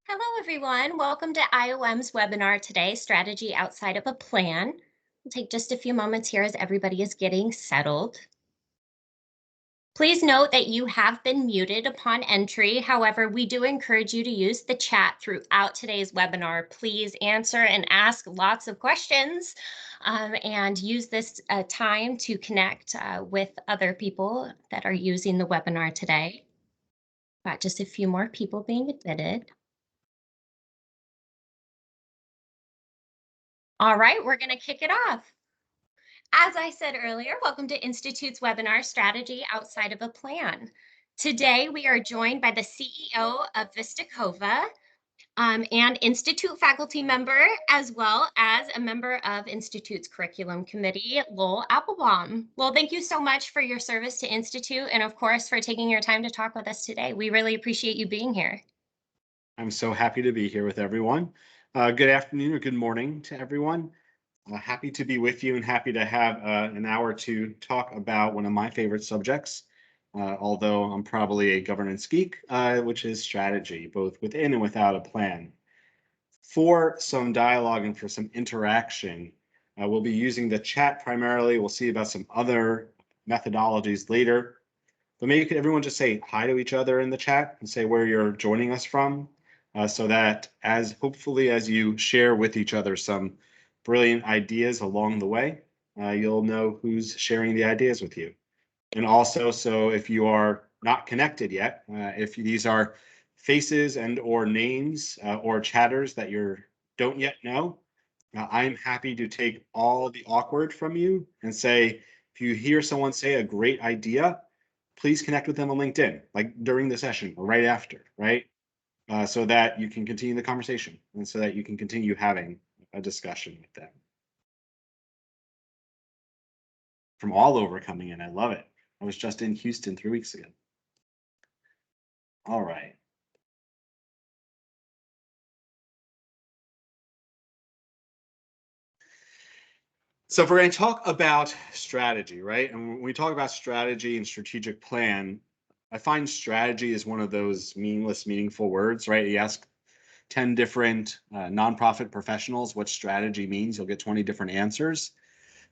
Hello, everyone. Welcome to IOM's webinar today, Strategy Outside of a Plan. We'll take just a few moments here as everybody is getting settled. Please note that you have been muted upon entry. However, we do encourage you to use the chat throughout today's webinar. Please answer and ask lots of questions and use this time to connect with other people that are using the webinar today. Got just a few more people being admitted. All right, we're going to kick it off. As I said earlier, welcome to Institute's webinar, Strategy Outside of a Plan. Today, we are joined by the CEO of Vista Cova and Institute faculty member, as well as a member of Institute's curriculum committee, Lowell Aplebaum. Well, thank you so much for your service to Institute and, of course, for taking your time to talk with us today. We really appreciate you being here. I'm so happy to be here with everyone. Good afternoon or good morning to everyone. Happy to be with you and happy to have an hour to talk about one of my favorite subjects, although I'm probably a governance geek, which is strategy, both within and without a plan. For some dialogue and for some interaction, we'll be using the chat primarily. We'll see about some other methodologies later. But maybe could everyone just say hi to each other in the chat and say where you're joining us from, so that hopefully as you share with each other some brilliant ideas along the way, you'll know who's sharing the ideas with you. And also, so if you are not connected yet, if these are faces and or names or chatters that you don't yet know, I'm happy to take all the awkward from you and say, if you hear someone say a great idea, please connect with them on LinkedIn, like during the session or right after, right? So that you can continue the conversation and so that you can continue having a discussion with them. From all over coming in, I love it. I was just in Houston 3 weeks ago. All right. So if we're going to talk about strategy, right? And when we talk about strategy and strategic plan, I find strategy is one of those meaningless, meaningful words, right? You ask 10 different nonprofit professionals what strategy means, you'll get 20 different answers.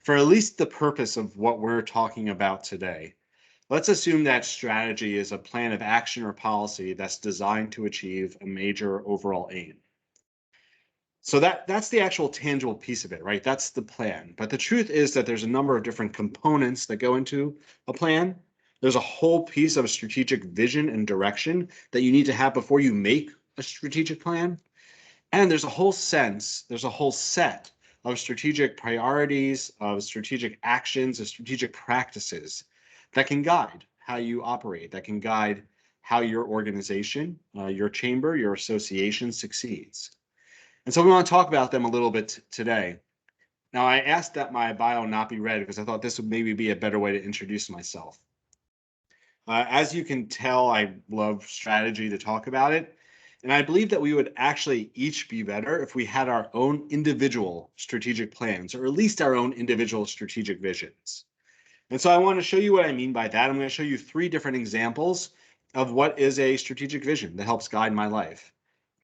For at least the purpose of what we're talking about today, let's assume that strategy is a plan of action or policy that's designed to achieve a major overall aim. So that's the actual tangible piece of it, right? That's the plan. But the truth is that there's a number of different components that go into a plan. There's a whole piece of strategic vision and direction that you need to have before you make a strategic plan. And there's a whole set of strategic priorities, of strategic actions, of strategic practices that can guide how you operate, that can guide how your organization, your chamber, your association succeeds. And so we want to talk about them a little bit today. Now, I asked that my bio not be read because I thought this would maybe be a better way to introduce myself. As you can tell, I love strategy to talk about it. And I believe that we would actually each be better if we had our own individual strategic plans, or at least our own individual strategic visions. And so I want to show you what I mean by that. I'm going to show you 3 different examples of what is a strategic vision that helps guide my life.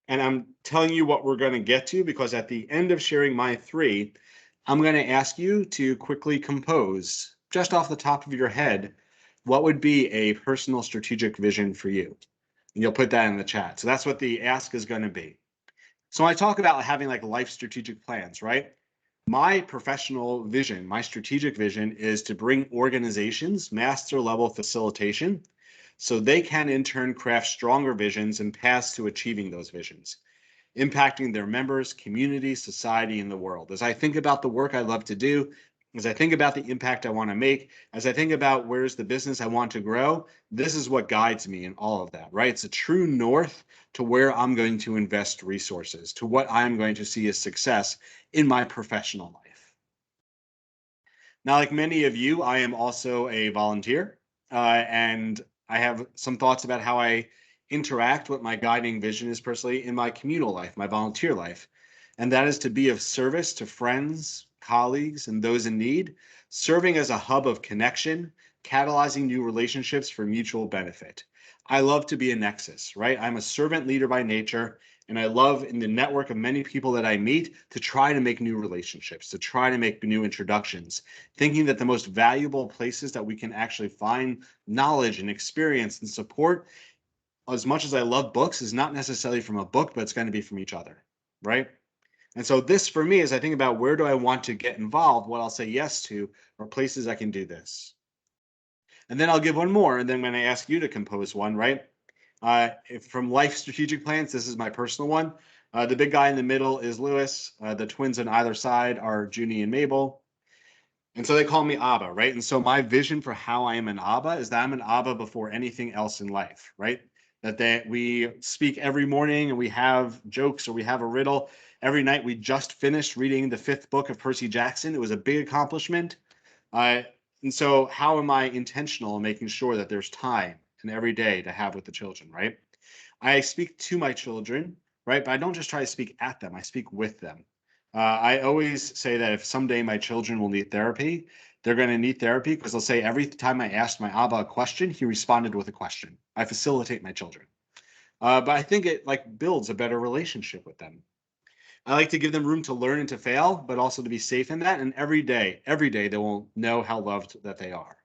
And I'm telling you what we're going to get to because at the end of sharing my 3, I'm going to ask you to quickly compose, just off the top of your head, what would be a personal strategic vision for you? And you'll put that in the chat. So that's what the ask is going to be. So when I talk about having like life strategic plans, right? My professional vision, my strategic vision is to bring organizations master level facilitation so they can in turn craft stronger visions and paths to achieving those visions, impacting their members, community, society, and the world. As I think about the work I love to do, as I think about the impact I want to make, as I think about where's the business I want to grow, this is what guides me in all of that, right? It's a true north to where I'm going to invest resources, to what I'm going to see as success in my professional life. Now, like many of you, I am also a volunteer, and I have some thoughts about how I interact, what my guiding vision is personally in my communal life, my volunteer life. And that is to be of service to friends, colleagues, and those in need, serving as a hub of connection, catalyzing new relationships for mutual benefit. I love to be a nexus, right? I'm a servant leader by nature, And I love in the network of many people that I meet to try to make new relationships, to try to make new introductions, thinking that the most valuable places that we can actually find knowledge and experience and support, as much as I love books, is not necessarily from a book, but it's going to be from each other, right? And so this for me, as I think about where do I want to get involved, what I'll say yes to are places I can do this. And then I'll give one more, and then when I ask you to compose one, right? From Life Strategic Plans, this is my personal one. The big guy in the middle is Lewis. The twins on either side are Junie and Mabel. And so they call me Abba, right? And so my vision for how I am an Abba is that I'm an Abba before anything else in life, right? That we speak every morning and we have jokes or we have a riddle. Every night we just finished reading the 5th book of Percy Jackson. It was a big accomplishment. And so how am I intentional in making sure that there's time and every day to have with the children, right? I speak to my children, right? But I don't just try to speak at them, I speak with them. I always say that if someday my children will need therapy, they're going to need therapy because they'll say every time I asked my Abba a question, he responded with a question. I facilitate my children. But I think it like builds a better relationship with them. I like to give them room to learn and to fail, but also to be safe in that. And every day they will know how loved that they are.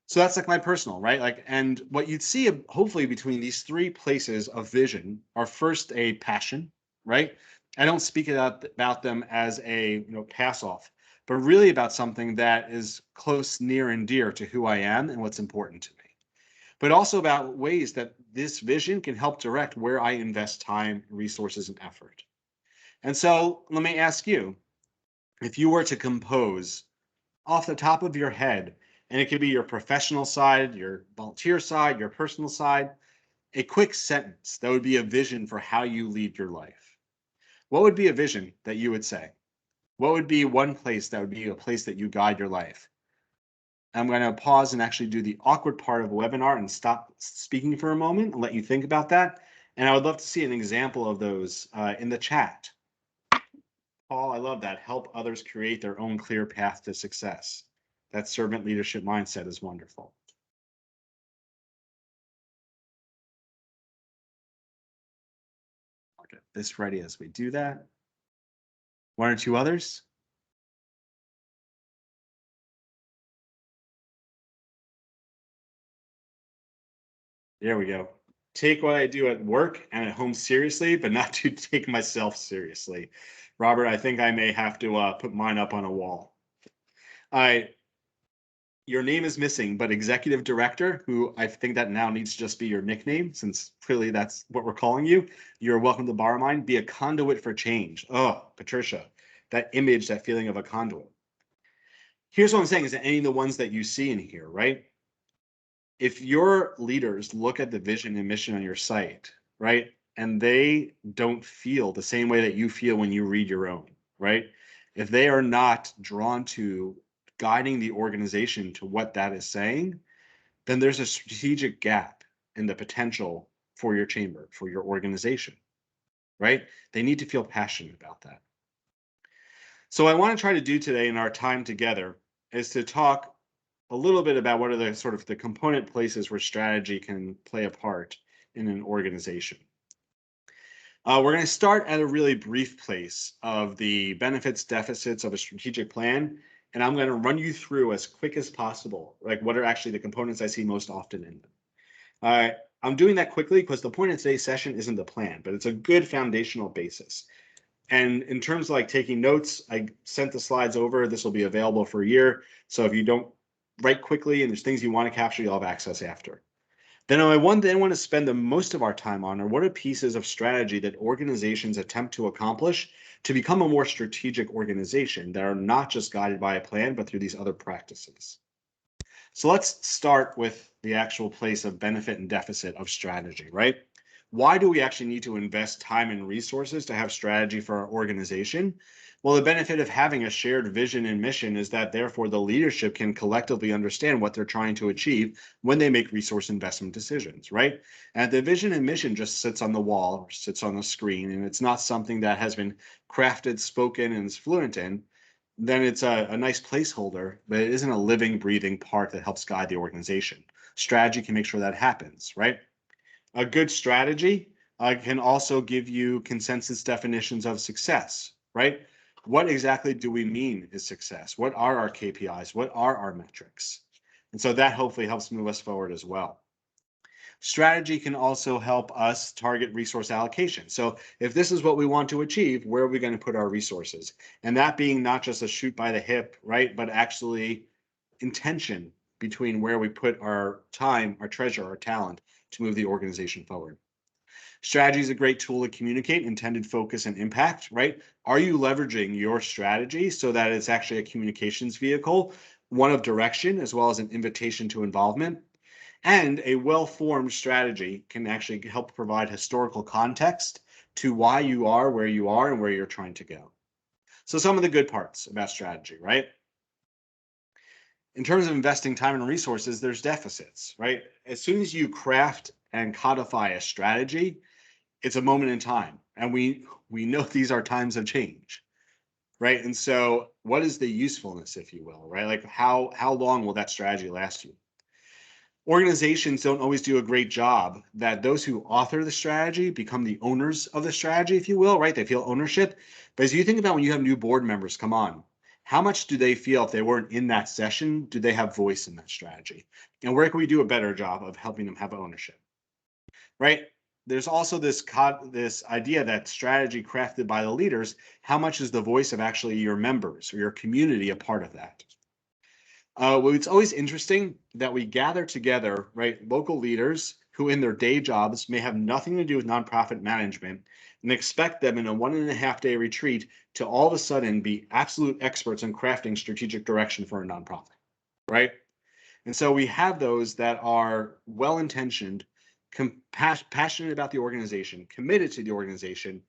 So that's like my personal, right? Like, and what you'd see hopefully between these 3 places of vision are first a passion, right? I don't speak about them as a pass off, but really about something that is close, near, and dear to who I am and what's important to me. But also about ways that this vision can help direct where I invest time, resources, and effort. And so let me ask you, if you were to compose off the top of your head, and it could be your professional side, your volunteer side, your personal side, a quick sentence that would be a vision for how you lead your life. What would be a vision that you would say? What would be one place that would be a place that you guide your life? I'm going to pause and actually do the awkward part of a webinar and stop speaking for a moment and let you think about that. And I would love to see an example of those in the chat. Paul, I love that. Help others create their own clear path to success. That servant leadership mindset is wonderful. I'll get this ready as we do that. 1 or 2 others? There we go. Take what I do at work and at home seriously, but not to take myself seriously. Robert, I think I may have to put mine up on a wall. Your name is missing, but executive director, who I think that now needs to just be your nickname, since clearly that's what we're calling you. You're welcome to borrow mine. Be a conduit for change. Oh, Patricia, that image, that feeling of a conduit. Here's what I'm saying is that any of the ones that you see in here, right? If your leaders look at the vision and mission on your site, right, and they don't feel the same way that you feel when you read your own, right? If they are not drawn to guiding the organization to what that is saying, then there's a strategic gap in the potential for your chamber, for your organization, right? They need to feel passionate about that. So what I want to try to do today in our time together is to talk a little bit about what are the sort of the component places where strategy can play a part in an organization. We're going to start at a really brief place of the benefits deficits of a strategic plan, and I'm going to run you through as quick as possible, like what are actually the components I see most often in them. I'm doing that quickly because the point of today's session isn't the plan, but it's a good foundational basis. And in terms of like taking notes, I sent the slides over. This will be available for a year. So if you don't write quickly and there's things you want to capture, you'll have access after. Then I want to spend the most of our time on are what are pieces of strategy that organizations attempt to accomplish to become a more strategic organization that are not just guided by a plan, but through these other practices. So let's start with the actual place of benefit and deficit of strategy, right? Why do we actually need to invest time and resources to have strategy for our organization? Well, the benefit of having a shared vision and mission is that therefore the leadership can collectively understand what they're trying to achieve when they make resource investment decisions, right? And the vision and mission just sits on the wall or sits on the screen, and it's not something that has been crafted, spoken, and is fluent in, then it's a nice placeholder, but it isn't a living, breathing part that helps guide the organization. Strategy can make sure that happens, right? A good strategy can also give you consensus definitions of success, right? What exactly do we mean is success? What are our KPIs? What are our metrics? And so that hopefully helps move us forward as well. Strategy can also help us target resource allocation. So if this is what we want to achieve, where are we going to put our resources? And that being not just a shoot by the hip, right? But actually intention between where we put our time, our treasure, our talent to move the organization forward. Strategy is a great tool to communicate intended focus and impact, right? Are you leveraging your strategy so that it's actually a communications vehicle, one of direction, as well as an invitation to involvement? And a well-formed strategy can actually help provide historical context to why you are where you are and where you're trying to go. So some of the good parts about strategy, right? In terms of investing time and resources, there's deficits, right? As soon as you craft and codify a strategy, it's a moment in time. And we know these are times of change, right? And so what is the usefulness, if you will, right? Like how long will that strategy last you? Organizations don't always do a great job that those who author the strategy become the owners of the strategy, if you will, right? They feel ownership. But as you think about when you have new board members come on, how much do they feel if they weren't in that session? Do they have voice in that strategy? And where can we do a better job of helping them have ownership, right? There's also this idea that strategy crafted by the leaders, how much is the voice of actually your members or your community a part of that? Well, it's always interesting that we gather together, right, local leaders who in their day jobs may have nothing to do with nonprofit management and expect them in a 1.5 day retreat to all of a sudden be absolute experts in crafting strategic direction for a nonprofit, right? And so we have those that are well-intentioned, passionate about the organization, committed to the organization,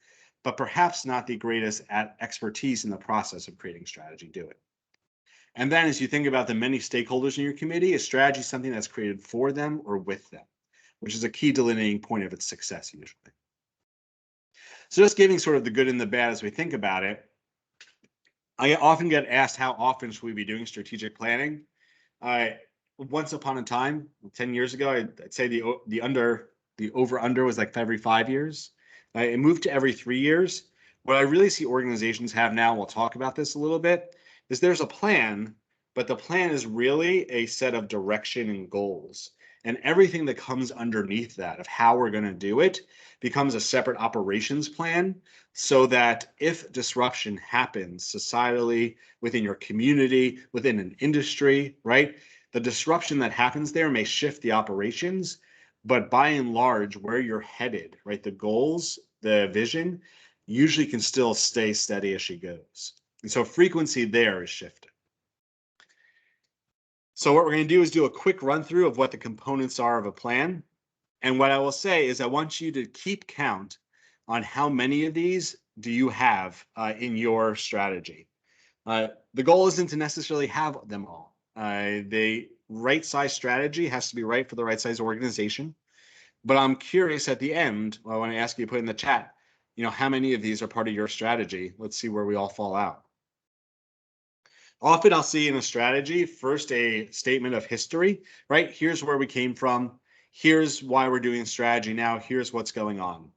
but perhaps not the greatest at expertise in the process of creating strategy do it. And then as you think about the many stakeholders in your committee, a strategy is something that's created for them or with them, which is a key delineating point of its success usually. So just giving sort of the good and the bad as we think about it, I often get asked how often should we be doing strategic planning? Once upon a time, 10 years ago, I'd say the over under was like every 5 years. It moved to every 3 years. What I really see organizations have now, we'll talk about this a little bit, is there's a plan, but the plan is really a set of direction and goals. And everything that comes underneath that of how we're going to do it becomes a separate operations plan so that if disruption happens societally, within your community, within an industry, right? The disruption that happens there may shift the operations, but by and large, where you're headed, right? The goals, the vision, usually can still stay steady as she goes. And so frequency there is shifted. So what we're going to do is do a quick run through of what the components are of a plan. And what I will say is I want you to keep count on how many of these do you have in your strategy. The goal isn't to necessarily have them all. The right size strategy has to be right for the right size organization. But I'm curious at the end, I want to ask you to put in the chat, how many of these are part of your strategy? Let's see where we all fall out. Often I'll see in a strategy, first a statement of history, right? Here's where we came from. Here's why we're doing strategy now. Here's what's going on.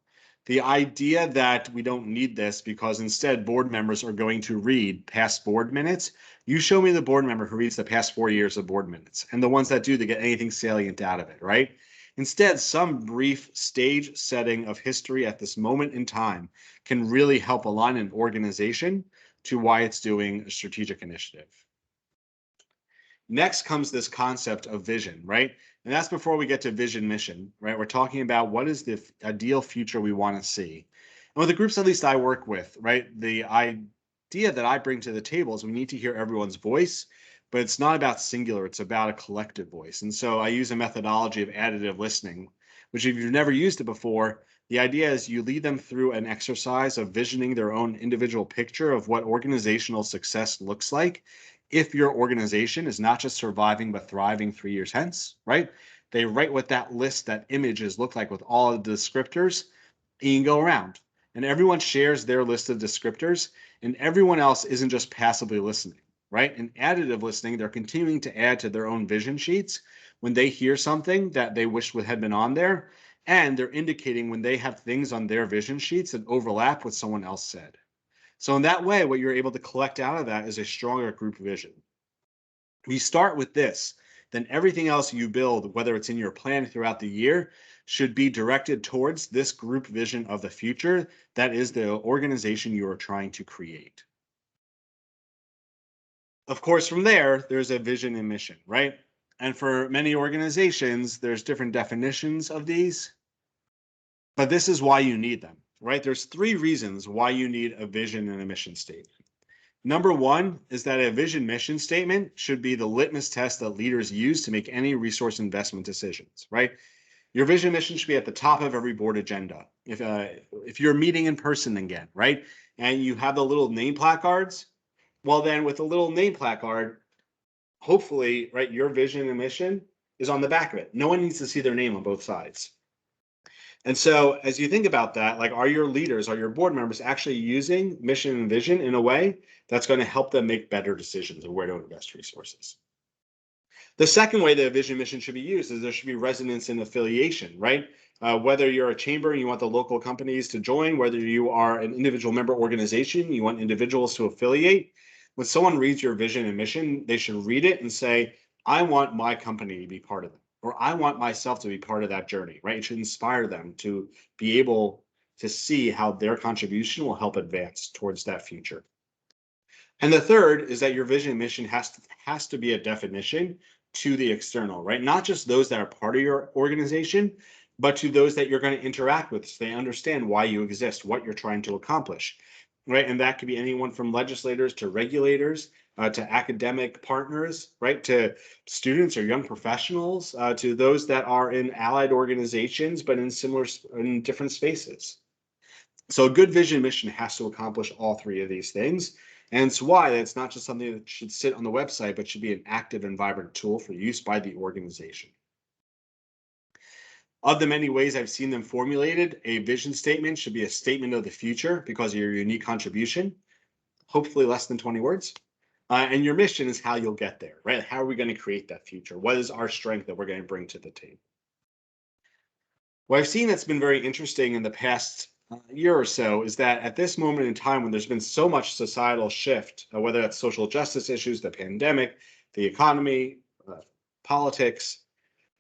The idea that we don't need this because instead board members are going to read past board minutes. You show me the board member who reads the past 4 years of board minutes and the ones that do to get anything salient out of it, right? Instead, some brief stage setting of history at this moment in time can really help align an organization to why it's doing a strategic initiative. Next comes this concept of vision, right? And that's before we get to vision mission, right? We're talking about what is the ideal future we want to see. And with the groups at least I work with, right, the idea that I bring to the table is we need to hear everyone's voice, but it's not about singular, it's about a collective voice. And so I use a methodology of additive listening, which if you've never used it before, the idea is you lead them through an exercise of visioning their own individual picture of what organizational success looks like if your organization is not just surviving but thriving 3 years hence, right? They write what that list, that images look like with all of the descriptors, and you can go around. And everyone shares their list of descriptors, and everyone else isn't just passively listening, right? In additive listening, they're continuing to add to their own vision sheets when they hear something that they wish had been on there. And they're indicating when they have things on their vision sheets that overlap with someone else said. So in that way, what you're able to collect out of that is a stronger group vision. If you start with this, then everything else you build, whether it's in your plan throughout the year, should be directed towards this group vision of the future. That is the organization you are trying to create. Of course, from there, there's a vision and mission, right? And for many organizations, there's different definitions of these, but this is why you need them, right? There's three reasons why you need a vision and a mission statement. Number one is that a vision mission statement should be the litmus test that leaders use to make any resource investment decisions, right? Your vision mission should be at the top of every board agenda. If you're meeting in person again, right, and you have the little name placards, well, then with the little name placard, hopefully, right, your vision and mission is on the back of it. No one needs to see their name on both sides. And so as you think about that, like, are your leaders, are your board members actually using mission and vision in a way that's going to help them make better decisions of where to invest resources? The second way that a vision mission should be used is there should be resonance in affiliation, right? Whether you're a chamber and you want the local companies to join, whether you are an individual member organization, you want individuals to affiliate. When someone reads your vision and mission, they should read it and say, I want my company to be part of it, or I want myself to be part of that journey, right? It should inspire them to be able to see how their contribution will help advance towards that future. And the third is that your vision and mission has to be a definition to the external, right? Not just those that are part of your organization, but to those that you're going to interact with, so they understand why you exist, what you're trying to accomplish, right? And that could be anyone from legislators to regulators, to academic partners, right? To students or young professionals, to those that are in allied organizations, but in different spaces. So a good vision mission has to accomplish all three of these things. And it's why it's not just something that should sit on the website, but should be an active and vibrant tool for use by the organization. Of the many ways I've seen them formulated, a vision statement should be a statement of the future because of your unique contribution, hopefully less than 20 words. And your mission is how you'll get there, right? How are we going to create that future? What is our strength that we're going to bring to the table? What I've seen that's been very interesting in the past year or so is that at this moment in time when there's been so much societal shift, whether that's social justice issues, the pandemic, the economy, politics,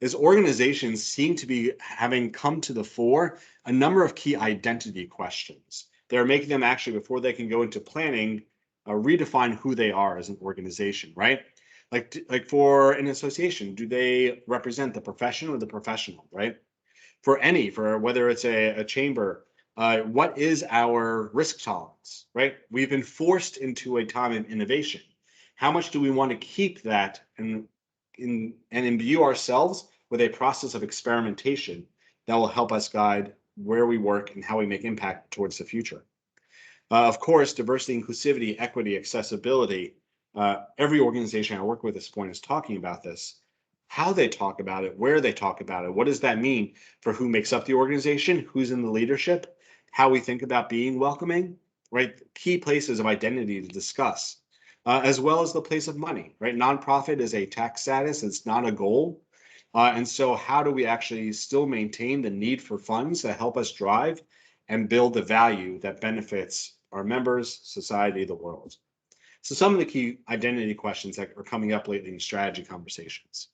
is organizations seem to be having come to the fore a number of key identity questions. They're making them actually, before they can go into planning, redefine who they are as an organization, right? Like for an association, do they represent the profession or the professional, right? For whether it's a chamber, what is our risk tolerance, right? We've been forced into a time of innovation. How much do we want to keep that and imbue ourselves with a process of experimentation that will help us guide where we work and how we make impact towards the future? Of course, diversity, inclusivity, equity, accessibility. Every organization I work with at this point is talking about this. How they talk about it, where they talk about it, what does that mean for who makes up the organization, who's in the leadership, how we think about being welcoming, right? Key places of identity to discuss, as well as the place of money, right? Nonprofit is a tax status, it's not a goal. And so how do we actually still maintain the need for funds that help us drive and build the value that benefits our members, society, the world? So some of the key identity questions that are coming up lately in strategy conversations.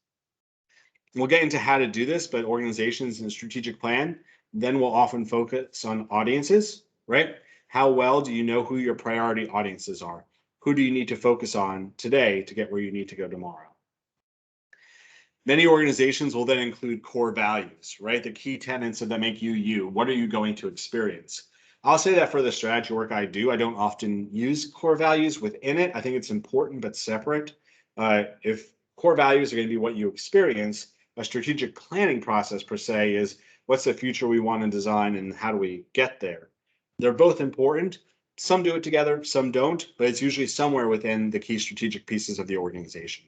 We'll get into how to do this, but organizations in a strategic plan then will often focus on audiences, right? How well do you know who your priority audiences are? Who do you need to focus on today to get where you need to go tomorrow? Many organizations will then include core values, right? The key tenets that make you you. What are you going to experience? I'll say that for the strategy work I do, I don't often use core values within it. I think it's important but separate. If core values are going to be what you experience, a strategic planning process per se is what's the future we want to design and how do we get there? They're both important. Some do it together, some don't, but it's usually somewhere within the key strategic pieces of the organization.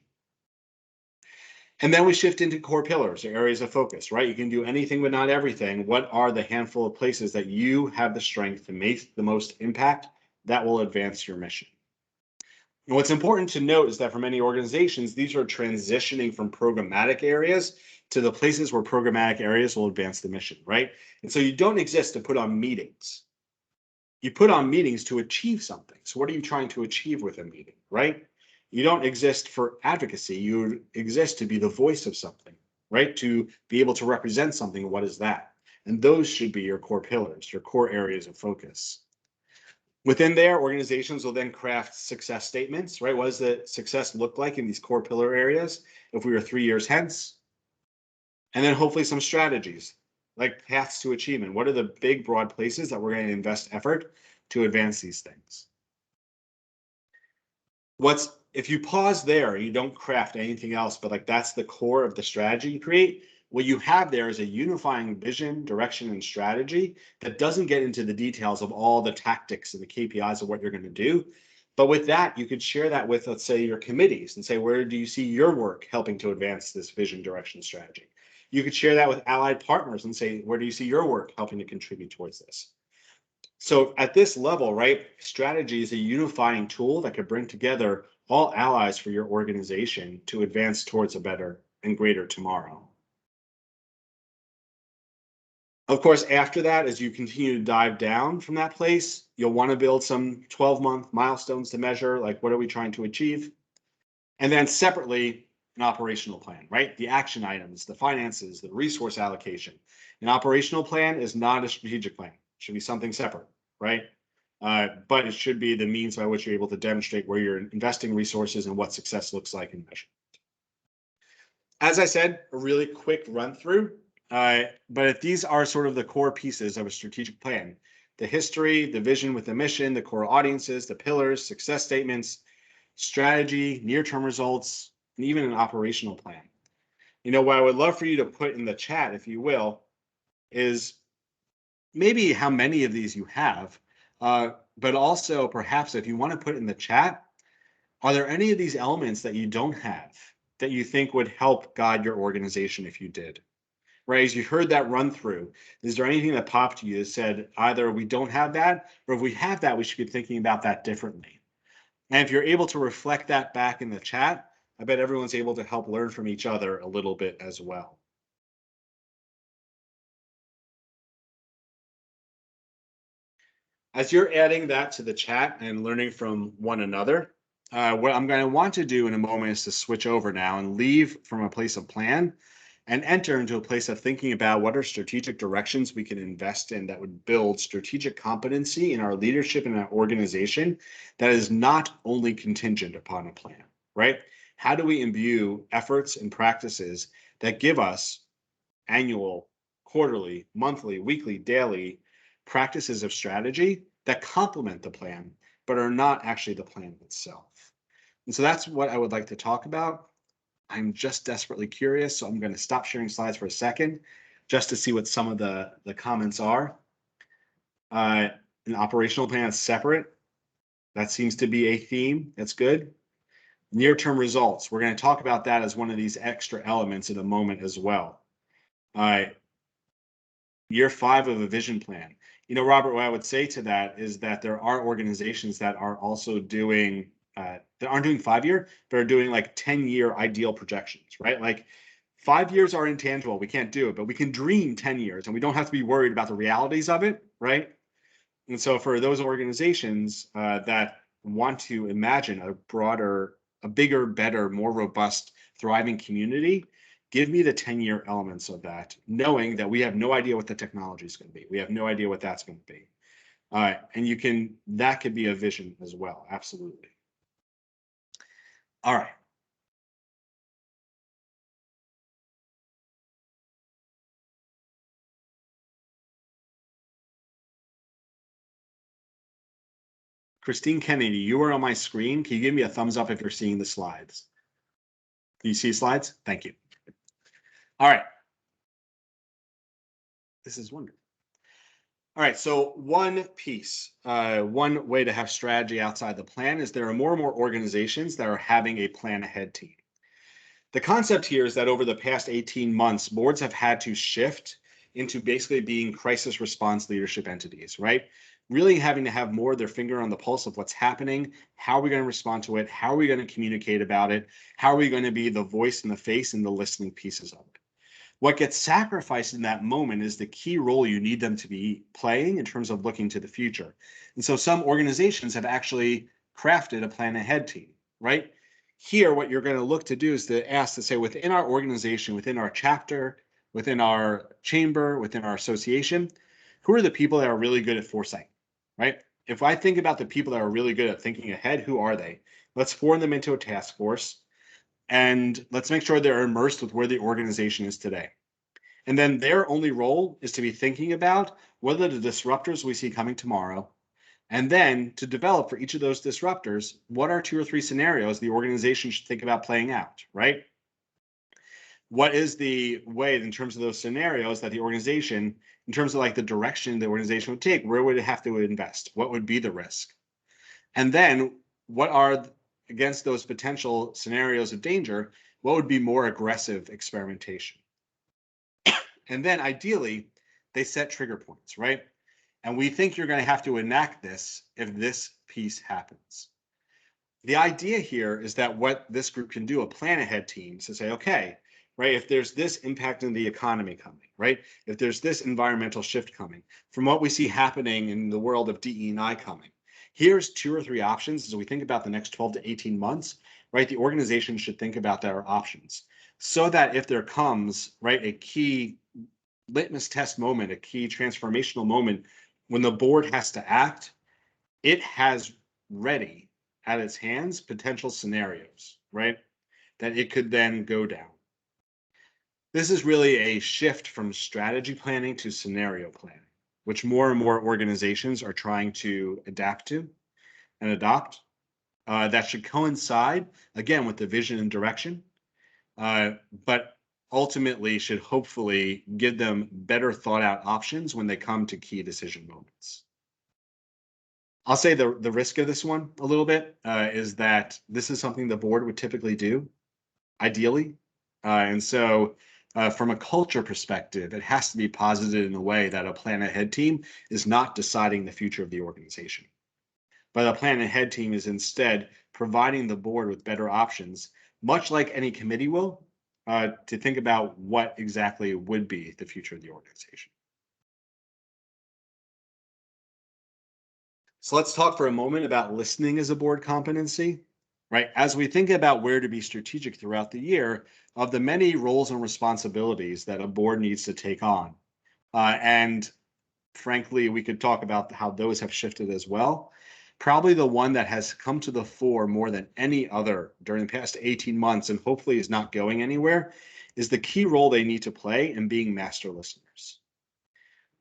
And then we shift into core pillars or areas of focus, right? You can do anything but not everything. What are the handful of places that you have the strength to make the most impact that will advance your mission? And what's important to note is that for many organizations, these are transitioning from programmatic areas to the places where programmatic areas will advance the mission, right? And so you don't exist to put on meetings. You put on meetings to achieve something. So what are you trying to achieve with a meeting, right? You don't exist for advocacy. You exist to be the voice of something, right? To be able to represent something. What is that? And those should be your core pillars, your core areas of focus. Within there, organizations will then craft success statements, right? What does the success look like in these core pillar areas if we were 3 years hence? And then hopefully some strategies, like paths to achievement. What are the big, broad places that we're going to invest effort to advance these things? If you pause there, you don't craft anything else, but like that's the core of the strategy you create. What you have there is a unifying vision, direction, and strategy that doesn't get into the details of all the tactics and the KPIs of what you're going to do. But with that, you could share that with, let's say, your committees and say, where do you see your work helping to advance this vision, direction, strategy? You could share that with allied partners and say, where do you see your work helping to contribute towards this? So at this level, right, strategy is a unifying tool that could bring together all allies for your organization to advance towards a better and greater tomorrow. Of course, after that, as you continue to dive down from that place, you'll want to build some 12-month milestones to measure, like what are we trying to achieve? And then separately, an operational plan, right? The action items, the finances, the resource allocation. An operational plan is not a strategic plan. It should be something separate, right? But it should be the means by which you're able to demonstrate where you're investing resources and what success looks like in measure. As I said, a really quick run through, but if these are sort of the core pieces of a strategic plan, the history, the vision with the mission, the core audiences, the pillars, success statements, strategy, near-term results, and even an operational plan. You know, what I would love for you to put in the chat, if you will, is maybe how many of these you have, but also perhaps if you want to put in the chat, are there any of these elements that you don't have that you think would help guide your organization if you did? Right, as you heard that run through, is there anything that popped to you that said either we don't have that, or if we have that, we should be thinking about that differently? And if you're able to reflect that back in the chat, I bet everyone's able to help learn from each other a little bit as well. As you're adding that to the chat and learning from one another, what I'm going to want to do in a moment is to switch over now and leave from a place of plan and enter into a place of thinking about what are strategic directions we can invest in that would build strategic competency in our leadership and our organization that is not only contingent upon a plan, right? How do we imbue efforts and practices that give us annual, quarterly, monthly, weekly, daily practices of strategy that complement the plan, but are not actually the plan itself? And so that's what I would like to talk about. I'm just desperately curious, so I'm going to stop sharing slides for a second just to see what some of the comments are. An operational plan is separate. That seems to be a theme. That's good. Near-term results. We're going to talk about that as one of these extra elements in a moment as well. Year 5 of a vision plan. You know, Robert, what I would say to that is that there are organizations that are also doing that aren't doing 5-year, but are doing like 10-year ideal projections, right? Like 5 years are intangible. We can't do it, but we can dream 10 years and we don't have to be worried about the realities of it, right? And so for those organizations that want to imagine a broader, a bigger, better, more robust, thriving community, give me the 10-year elements of that, knowing that we have no idea what the technology is going to be. We have no idea what that's going to be. And that could be a vision as well. Absolutely. All right. Christine Kennedy, you are on my screen. Can you give me a thumbs up if you're seeing the slides? Can you see slides? Thank you. All right. This is wonderful. All right, so one piece, one way to have strategy outside the plan is there are more and more organizations that are having a plan ahead team. The concept here is that over the past 18 months, boards have had to shift into basically being crisis response leadership entities, right? Really having to have more of their finger on the pulse of what's happening, how are we going to respond to it, how are we going to communicate about it, how are we going to be the voice and the face and the listening pieces of it. What gets sacrificed in that moment is the key role you need them to be playing in terms of looking to the future. And so some organizations have actually crafted a plan ahead team, right? Here, what you're going to look to do is to say, within our organization, within our chapter, within our chamber, within our association, who are the people that are really good at foresight, right? If I think about the people that are really good at thinking ahead, who are they? Let's form them into a task force, and let's make sure they're immersed with where the organization is today. And then their only role is to be thinking about what are the disruptors we see coming tomorrow, and then to develop for each of those disruptors, what are 2 or 3 scenarios the organization should think about playing out, right? What is the way in terms of those scenarios that the organization, in terms of like the direction the organization would take, where would it have to invest? What would be the risk? And then what are, against those potential scenarios of danger, what would be more aggressive experimentation? And then ideally, they set trigger points, right? And we think you're going to have to enact this if this piece happens. The idea here is that what this group can do, a plan ahead team, is to say, okay, right, if there's this impact in the economy coming, right, if there's this environmental shift coming, from what we see happening in the world of DE&I coming, here's 2 or 3 options as we think about the next 12 to 18 months, right? The organization should think about their options so that if there comes, right, a key litmus test moment, a key transformational moment when the board has to act, it has ready at its hands potential scenarios, right, that it could then go down. This is really a shift from strategy planning to scenario planning, which more and more organizations are trying to adapt to and adopt. That should coincide, again, with the vision and direction, but ultimately should hopefully give them better thought out options when they come to key decision moments. I'll say the risk of this one a little bit is that this is something the board would typically do, ideally. And so from a culture perspective, it has to be posited in a way that a plan ahead team is not deciding the future of the organization. But a plan ahead team is instead providing the board with better options, much like any committee will, to think about what exactly would be the future of the organization. So let's talk for a moment about listening as a board competency, right? As we think about where to be strategic throughout the year, of the many roles and responsibilities that a board needs to take on, and frankly, we could talk about how those have shifted as well. Probably the one that has come to the fore more than any other during the past 18 months, and hopefully is not going anywhere, is the key role they need to play in being master listeners.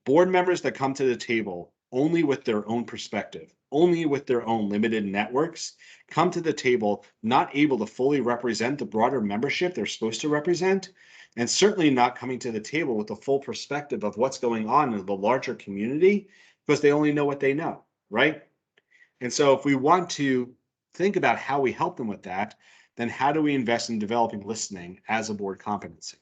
Board members that come to the table only with their own perspective, only with their own limited networks, come to the table not able to fully represent the broader membership they're supposed to represent, and certainly not coming to the table with the full perspective of what's going on in the larger community because they only know what they know, right? And so if we want to think about how we help them with that, then how do we invest in developing listening as a board competency?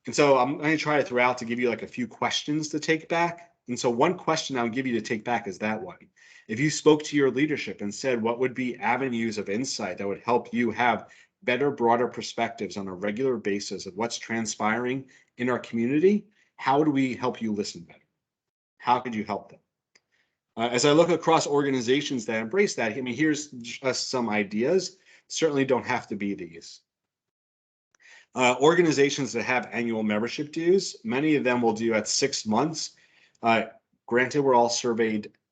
And so I'm going to try to throw out to give you like a few questions to take back. And so one question I'll give you to take back is that one. If you spoke to your leadership and said, what would be avenues of insight that would help you have better, broader perspectives on a regular basis of what's transpiring in our community, how do we help you listen better? How could you help them? As I look across organizations that embrace that, I mean, here's just some ideas. Certainly don't have to be these. Organizations that have annual membership dues, many of them will do at 6 months. Granted, we're all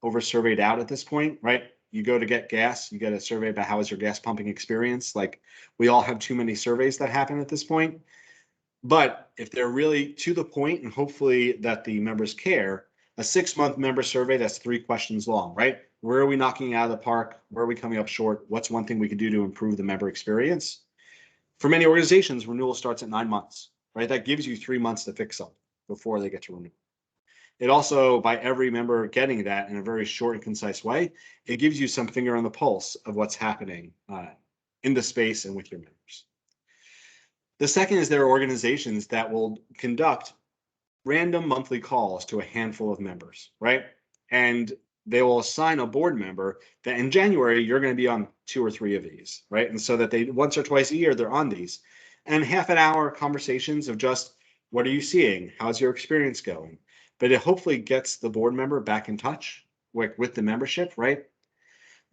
over-surveyed out at this point, right? You go to get gas, you get a survey about how is your gas pumping experience. Like, we all have too many surveys that happen at this point. But if they're really to the point, and hopefully that the members care, a 6-month member survey that's 3 questions long, right? Where are we knocking out of the park? Where are we coming up short? What's one thing we can do to improve the member experience? For many organizations, renewal starts at 9 months, right? That gives you 3 months to fix something before they get to renew. It also, by every member getting that in a very short and concise way, it gives you some finger on the pulse of what's happening in the space and with your members. The second is there are organizations that will conduct random monthly calls to a handful of members, right? And they will assign a board member that in January, you're going to be on 2 or 3 of these, right? And so that they once or twice a year, they're on these. And half an hour conversations of just What are you seeing? How's your experience going? But it hopefully gets the board member back in touch with the membership, right?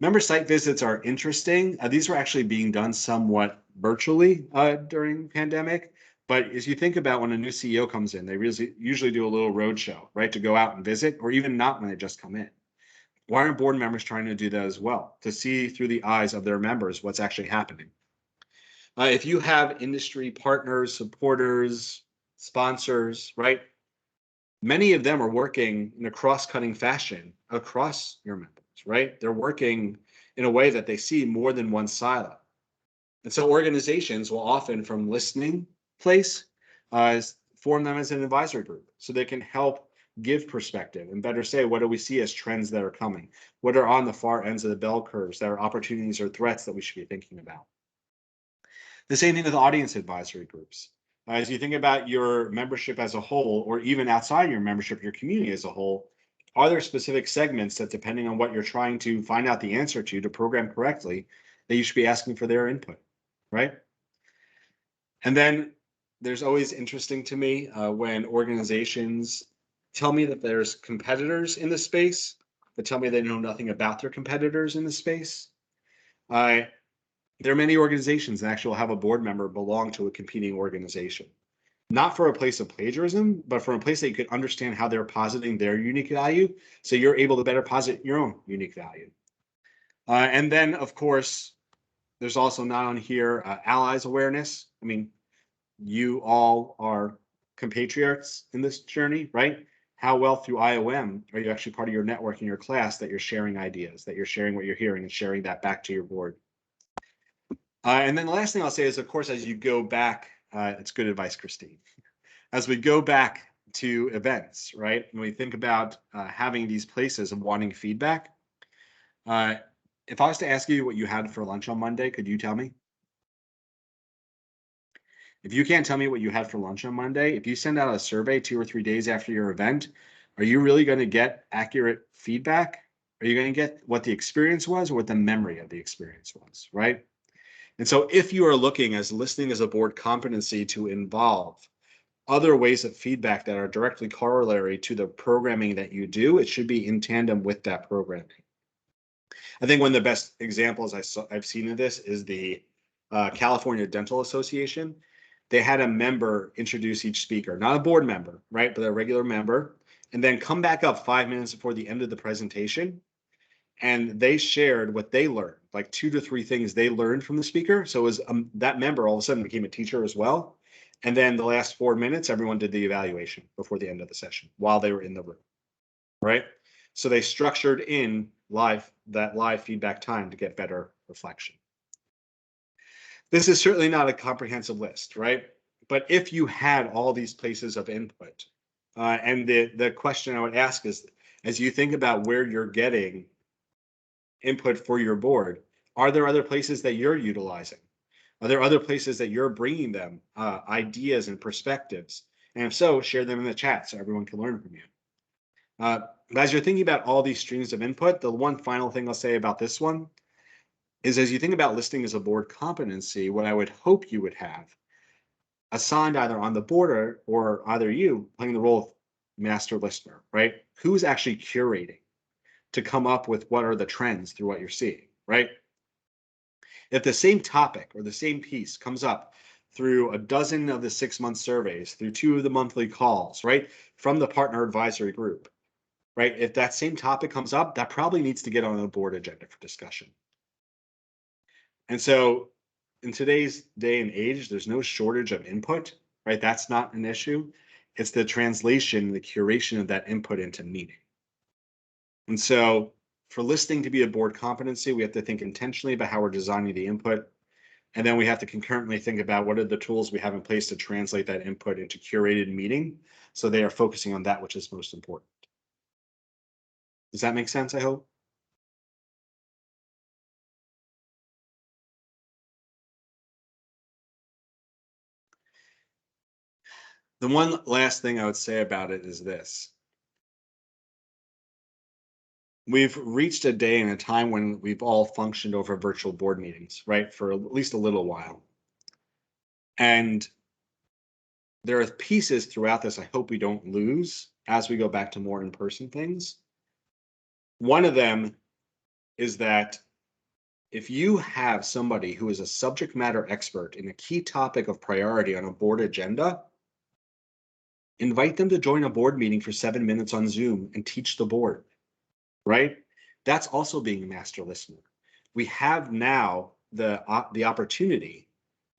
Member site visits are interesting. These were actually being done somewhat virtually during pandemic. But as you think about when a new CEO comes in, they usually do a little roadshow, right, to go out and visit, or even not when they just come in. Why aren't board members trying to do that as well, to see through the eyes of their members what's actually happening? If you have industry partners, supporters, sponsors, right? Many of them are working in a cross-cutting fashion across your members, right? They're working in a way that they see more than one silo. And so organizations will often, from listening place, form them as an advisory group so they can help give perspective and better say, what do we see as trends that are coming? What are on the far ends of the bell curves that are opportunities or threats that we should be thinking about? The same thing with audience advisory groups. As you think about your membership as a whole, or even outside your membership, your community as a whole, are there specific segments that, depending on what you're trying to find out the answer to program correctly, that you should be asking for their input, right? And then there's always interesting to me when organizations tell me that there's competitors in the space, but tell me they know nothing about their competitors in the space. There are many organizations that actually will have a board member belong to a competing organization, not for a place of plagiarism, but from a place that you could understand how they're positing their unique value, so you're able to better posit your own unique value. And then, of course, there's also not on here allies awareness. I mean, you all are compatriots in this journey, right? How well through IOM are you actually part of your network in your class that you're sharing ideas, that you're sharing what you're hearing and sharing that back to your board? And then the last thing I'll say is, of course, as you go back, it's good advice, Christine. As we go back to events, right? When we think about having these places of wanting feedback, if I was to ask you what you had for lunch on Monday, could you tell me? If you can't tell me what you had for lunch on Monday, if you send out a survey 2 or 3 days after your event, are you really going to get accurate feedback? Are you going to get what the experience was or what the memory of the experience was, right? And so if you are looking as listening as a board competency to involve other ways of feedback that are directly corollary to the programming that you do, it should be in tandem with that programming. I think one of the best examples I've seen of this is the California Dental Association. They had a member introduce each speaker, not a board member, right, but a regular member, and then come back up 5 minutes before the end of the presentation. And they shared what they learned, like 2 to 3 things they learned from the speaker. So it was that member all of a sudden became a teacher as well. And then the last 4 minutes, everyone did the evaluation before the end of the session while they were in the room, right? So they structured in that live feedback time to get better reflection. This is certainly not a comprehensive list, right? But if you had all these places of input, and the question I would ask is, as you think about where you're getting input for your board, are there other places that you're utilizing? Are there other places that you're bringing them ideas and perspectives? And if so, share them in the chat so everyone can learn from you. But as you're thinking about all these streams of input, the one final thing I'll say about this one is, as you think about listening as a board competency, what I would hope you would have assigned either on the board or either you playing the role of master listener, right? Who's actually curating to come up with what are the trends through what you're seeing, right? If the same topic or the same piece comes up through a dozen of the 6-month surveys, through 2 of the monthly calls, right, from the partner advisory group, right, if that same topic comes up, that probably needs to get on the board agenda for discussion. And so in today's day and age, there's no shortage of input, right? That's not an issue. It's the translation, the curation of that input into meaning. And so for listening to be a board competency, we have to think intentionally about how we're designing the input. And then we have to concurrently think about what are the tools we have in place to translate that input into curated meaning, so they are focusing on that which is most important. Does that make sense, I hope? The one last thing I would say about it is this. We've reached a day and a time when we've all functioned over virtual board meetings, right, for at least a little while. And there are pieces throughout this I hope we don't lose as we go back to more in-person things. One of them is that if you have somebody who is a subject matter expert in a key topic of priority on a board agenda, invite them to join a board meeting for 7 minutes on Zoom and teach the board, right? That's also being a master listener. We have now the opportunity,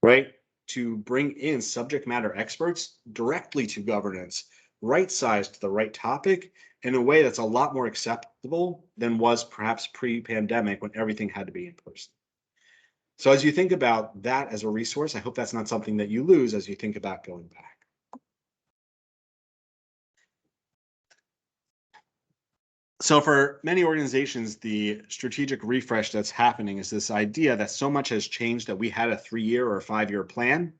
right, to bring in subject matter experts directly to governance, right-sized to the right topic in a way that's a lot more acceptable than was perhaps pre-pandemic when everything had to be in person. So as you think about that as a resource, I hope that's not something that you lose as you think about going back. So for many organizations, the strategic refresh that's happening is this idea that so much has changed that we had a 3-year or 5-year plan,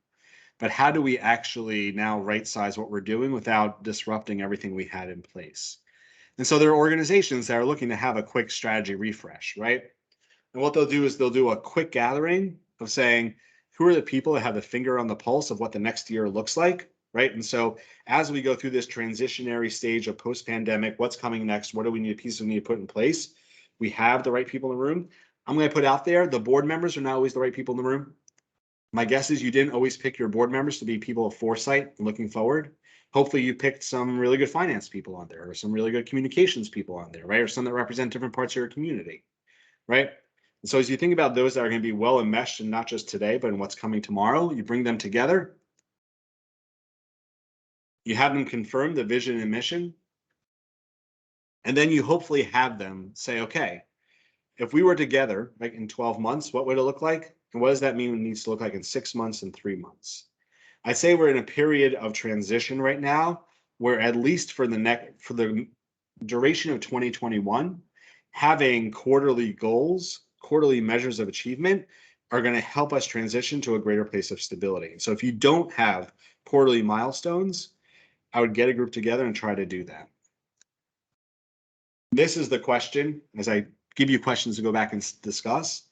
but how do we actually now right size what we're doing without disrupting everything we had in place? And so there are organizations that are looking to have a quick strategy refresh, right? And what they'll do is they'll do a quick gathering of saying, who are the people that have the finger on the pulse of what the next year looks like, right? And so as we go through this transitionary stage of post-pandemic, what's coming next? What do we need, pieces we need to put in place? We have the right people in the room. I'm going to put out there, the board members are not always the right people in the room. My guess is you didn't always pick your board members to be people of foresight and looking forward. Hopefully you picked some really good finance people on there, or some really good communications people on there, right? Or some that represent different parts of your community, right? And so as you think about those that are going to be well enmeshed in not just today, but in what's coming tomorrow, you bring them together. You have them confirm the vision and mission. And then you hopefully have them say, okay, if we were together like in 12 months, what would it look like? And what does that mean it needs to look like in 6 months and 3 months? I'd say we're in a period of transition right now where at least for the duration of 2021, having quarterly goals, quarterly measures of achievement are going to help us transition to a greater place of stability. So if you don't have quarterly milestones, I would get a group together and try to do that. This is the question, as I give you questions to go back and discuss.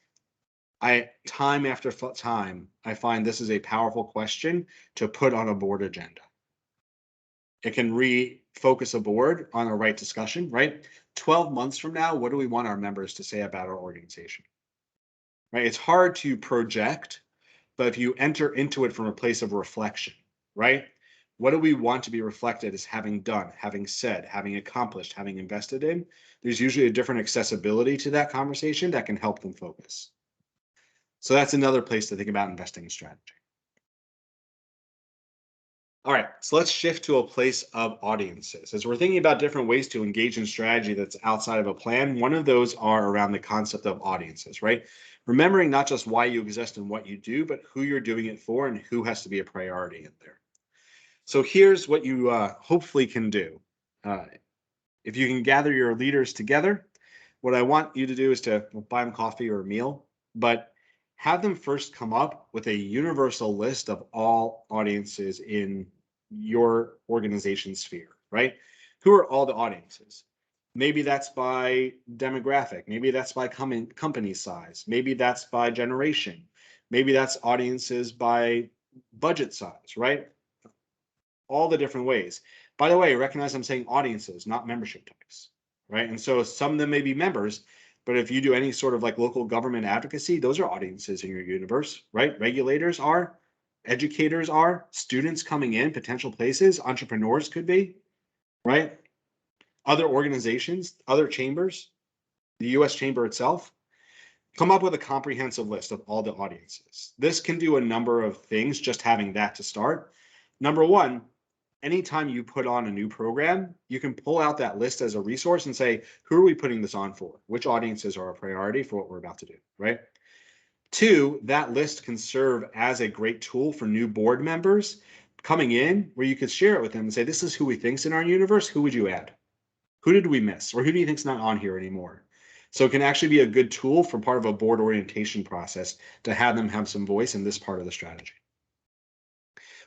Time after time, I find this is a powerful question to put on a board agenda. It can refocus a board on a right discussion, right? 12 months from now, what do we want our members to say about our organization? Right? It's hard to project, but if you enter into it from a place of reflection, right? What do we want to be reflected as having done, having said, having accomplished, having invested in? There's usually a different accessibility to that conversation that can help them focus. So that's another place to think about investing in strategy. All right, so let's shift to a place of audiences. As we're thinking about different ways to engage in strategy that's outside of a plan, one of those are around the concept of audiences, right? Remembering not just why you exist and what you do, but who you're doing it for and who has to be a priority in there. So here's what you hopefully can do. If you can gather your leaders together, what I want you to do is to buy them coffee or a meal, but have them first come up with a universal list of all audiences in your organization sphere, right? Who are all the audiences? Maybe that's by demographic. Maybe that's by company size. Maybe that's by generation. Maybe that's audiences by budget size, right? All the different ways. By the way, recognize I'm saying audiences, not membership types, right? And so some of them may be members, but if you do any sort of like local government advocacy, those are audiences in your universe, right? Regulators are, educators are, students coming in, potential places, entrepreneurs could be, right? Other organizations, other chambers, the US Chamber itself. Come up with a comprehensive list of all the audiences. This can do a number of things, just having that to start. Number one, anytime you put on a new program, you can pull out that list as a resource and say, who are we putting this on for? Which audiences are a priority for what we're about to do, right? Two, that list can serve as a great tool for new board members coming in where you could share it with them and say, this is who we think's in our universe. Who would you add? Who did we miss? Or who do you think's not on here anymore? So it can actually be a good tool for part of a board orientation process to have them have some voice in this part of the strategy.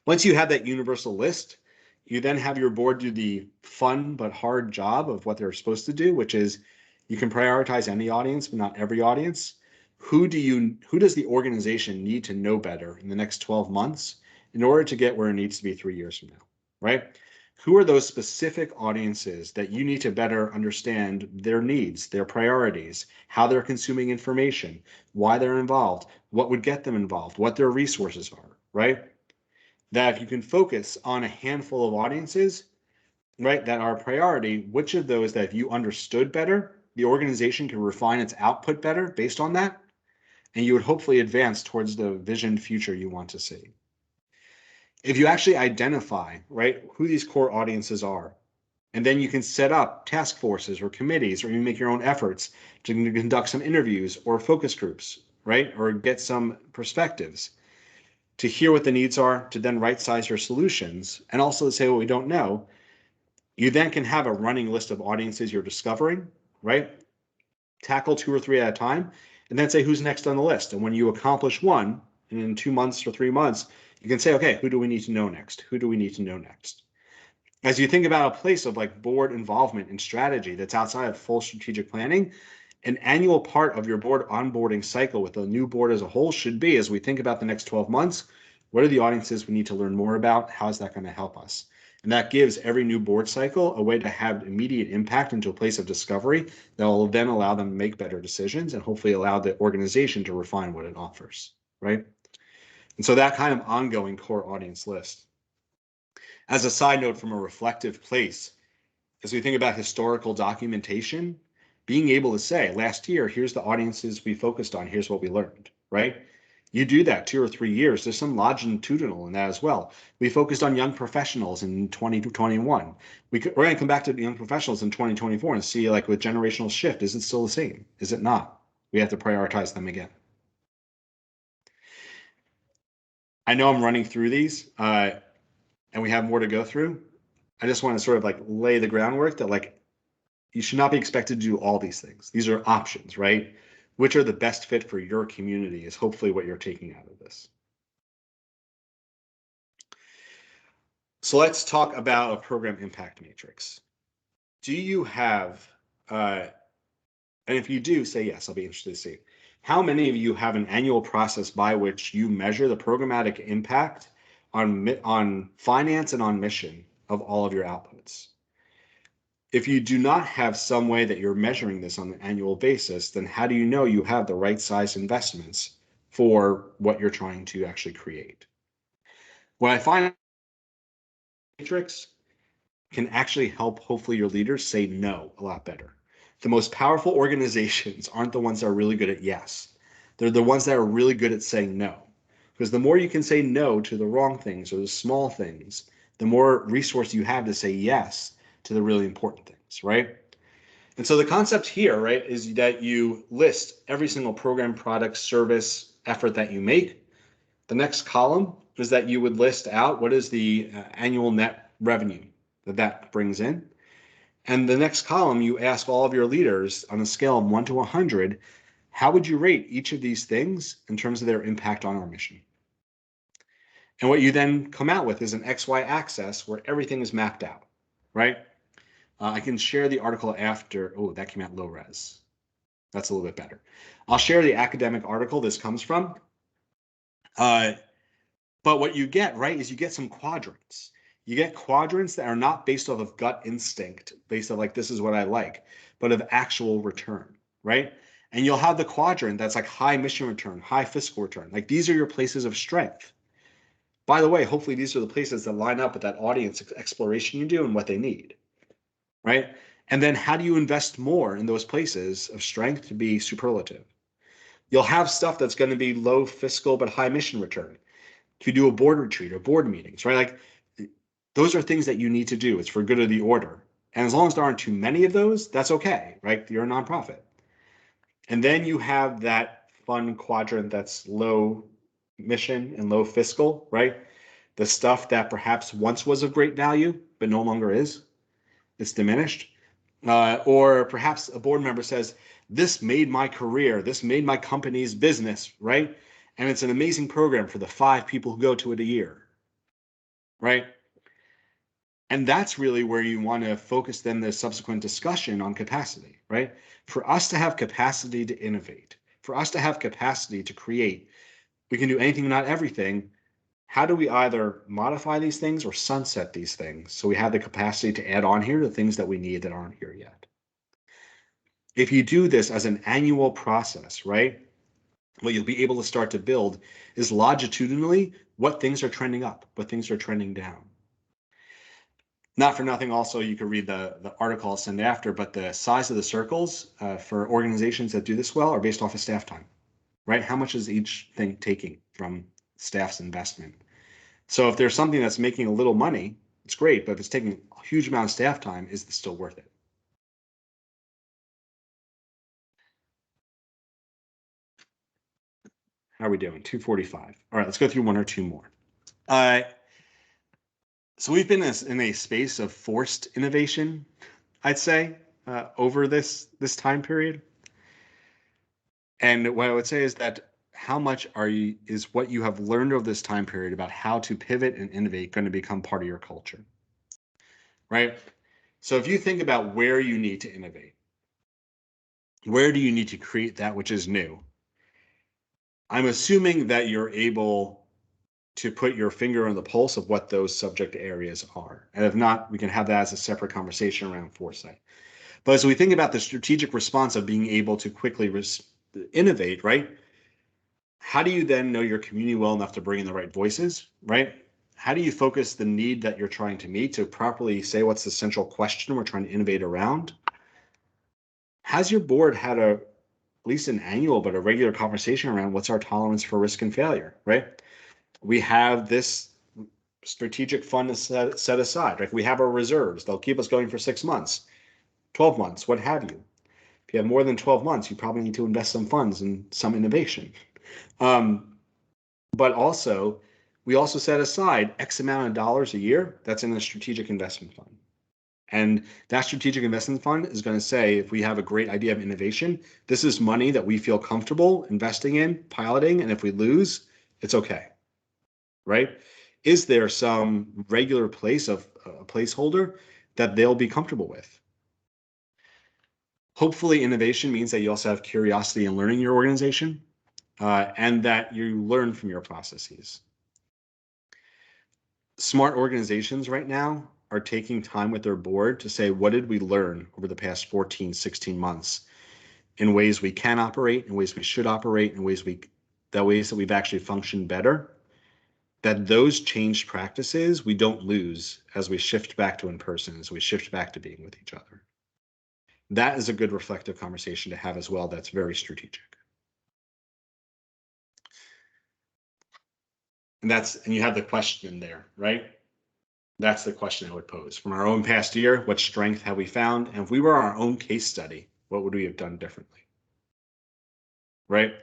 Once you have that universal list, you then have your board do the fun but hard job of what they're supposed to do, which is you can prioritize any audience, but not every audience. Who does the organization need to know better in the next 12 months? in order to get where it needs to be 3 years from now, right? Who are those specific audiences that you need to better understand their needs, their priorities, how they're consuming information, why they're involved, what would get them involved, what their resources are, right? That if you can focus on a handful of audiences, right, that are a priority, which of those that if you understood better, the organization can refine its output better based on that, and you would hopefully advance towards the vision future you want to see. If you actually identify, right, who these core audiences are, and then you can set up task forces or committees, or even make your own efforts to conduct some interviews or focus groups, right, or get some perspectives to hear what the needs are, to then right size your solutions, and also to say what we don't know. You then can have a running list of audiences you're discovering, right? Tackle 2 or 3 at a time, and then say who's next on the list. And when you accomplish one, and in 2 months or 3 months, you can say, okay, who do we need to know next? Who do we need to know next? As you think about a place of like board involvement and strategy that's outside of full strategic planning, an annual part of your board onboarding cycle with the new board as a whole should be, as we think about the next 12 months, what are the audiences we need to learn more about? How is that going to help us? And that gives every new board cycle a way to have immediate impact into a place of discovery that will then allow them to make better decisions and hopefully allow the organization to refine what it offers, right? And so that kind of ongoing core audience list. As a side note, from a reflective place, as we think about historical documentation, being able to say, last year, here's the audiences we focused on, here's what we learned, right? You do that 2 or 3 years. There's some longitudinal in that as well. We focused on young professionals in 2021. We're going to come back to young professionals in 2024 and see, like, with generational shift, is it still the same? Is it not? We have to prioritize them again. I know I'm running through these, and we have more to go through. I just want to sort of like lay the groundwork that like you should not be expected to do all these things. These are options, right? Which are the best fit for your community is hopefully what you're taking out of this. So let's talk about a program impact matrix. Do you have, and if you do, say yes, I'll be interested to see. How many of you have an annual process by which you measure the programmatic impact on finance and on mission of all of your outputs? If you do not have some way that you're measuring this on an annual basis, then how do you know you have the right size investments for what you're trying to actually create? What I find matrix can actually help hopefully your leaders say no a lot better. The most powerful organizations aren't the ones that are really good at yes. They're the ones that are really good at saying no. Because the more you can say no to the wrong things or the small things, the more resource you have to say yes to the really important things, right? And so the concept here, right, is that you list every single program, product, service, effort that you make. The next column is that you would list out what is the annual net revenue that brings in. And the next column, you ask all of your leaders on a scale of 1 to 100, how would you rate each of these things in terms of their impact on our mission? And what you then come out with is an XY axis where everything is mapped out, right? I can share the article after. Oh, that came out low res. That's a little bit better. I'll share the academic article this comes from. But what you get, right, is you get some quadrants. You get quadrants that are not based off of gut instinct, based on like, this is what I like, but of actual return, right? And you'll have the quadrant that's like high mission return, high fiscal return. Like these are your places of strength. By the way, hopefully these are the places that line up with that audience exploration you do and what they need, right? And then how do you invest more in those places of strength to be superlative? You'll have stuff that's going to be low fiscal but high mission return. If you do a board retreat or board meetings, right? Like those are things that you need to do. It's for good of the order. And as long as there aren't too many of those, that's okay, right? You're a nonprofit. And then you have that fun quadrant that's low mission and low fiscal, right? The stuff that perhaps once was of great value, but no longer is. It's diminished. Or perhaps a board member says, this made my career, this made my company's business, right? And it's an amazing program for the 5 people who go to it a year, right? And that's really where you want to focus then the subsequent discussion on capacity, right? For us to have capacity to innovate, for us to have capacity to create, we can do anything, not everything. how do we either modify these things or sunset these things so we have the capacity to add on here the things that we need that aren't here yet? If you do this as an annual process, right, what you'll be able to start to build is longitudinally what things are trending up, what things are trending down. Not for nothing, also, you could read the article I'll send after, but the size of the circles for organizations that do this well are based off of staff time, right? How much is each thing taking from staff's investment? So if there's something that's making a little money, it's great, but if it's taking a huge amount of staff time, is it still worth it? How are we doing? 2:45. All right, let's go through one or two more. So we've been in a space of forced innovation, I'd say, over this time period. And what I would say is that how much is what you have learned over this time period about how to pivot and innovate going to become part of your culture, right? So if you think about where you need to innovate, where do you need to create that which is new? I'm assuming that you're able to put your finger on the pulse of what those subject areas are. And if not, we can have that as a separate conversation around foresight. But as we think about the strategic response of being able to quickly innovate, right? How do you then know your community well enough to bring in the right voices, right? How do you focus the need that you're trying to meet to properly say what's the central question we're trying to innovate around? Has your board had at least an annual, but a regular conversation around what's our tolerance for risk and failure, right? We have this strategic fund set aside, right? We have our reserves. They'll keep us going for 6 months, 12 months, what have you. If you have more than 12 months, you probably need to invest some funds in some innovation. But also, we also set aside X amount of dollars a year that's in a strategic investment fund. And that strategic investment fund is going to say, if we have a great idea of innovation, this is money that we feel comfortable investing in, piloting, and if we lose, it's okay, right? Is there some regular place of a placeholder that they'll be comfortable with? Hopefully, innovation means that you also have curiosity and learning in your organization, and that you learn from your processes. Smart organizations right now are taking time with their board to say, what did we learn over the past 14, 16 months in ways we can operate, in ways we should operate, in ways that we've actually functioned better, that those changed practices we don't lose as we shift back to in-person, as we shift back to being with each other. That is a good reflective conversation to have as well. That's very strategic. And you have the question there, right? That's the question I would pose. From our own past year, what strength have we found? And if we were our own case study, what would we have done differently? Right?